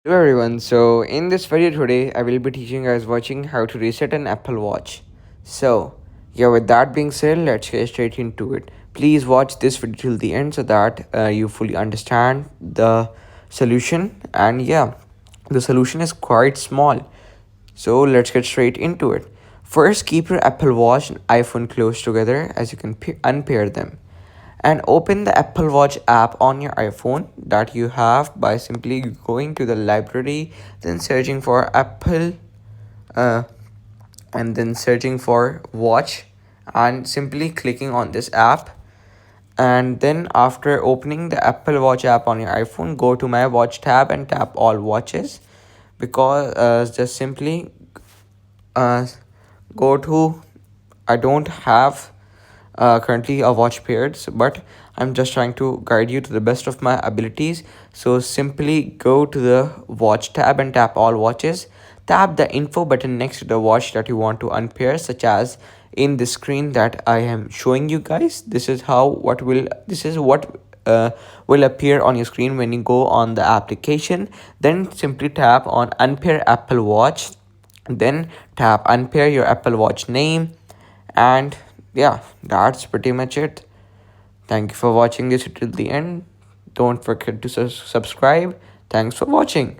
Hello everyone, so in this video today I will be teaching you guys watching how to reset an Apple Watch. So yeah, with that being said, let's get straight into it. Please watch this video till the end so that you fully understand the solution. And yeah, the solution is quite small. So let's get straight into it. First, keep your Apple Watch and iPhone close together as you can unpair them, and open the Apple Watch app on your iPhone that you have by simply going to the library, then searching for Apple, uh, and then searching for watch, and simply clicking on this app. And then after opening the Apple Watch app on your iPhone, go to my watch tab and tap all watches, because just simply uh, go to, I don't have currently a watch paired, but I'm just trying to guide you to the best of my abilities. So simply go to the watch tab and tap all watches. Tap the info button next to the watch that you want to unpair, such as in the screen that I am showing you guys. This is what will appear on your screen when you go on the application. Then simply tap on unpair Apple Watch, then tap unpair your Apple Watch name. And yeah, that's pretty much it. Thank you for watching this till the end. Don't forget to subscribe. Thanks for watching.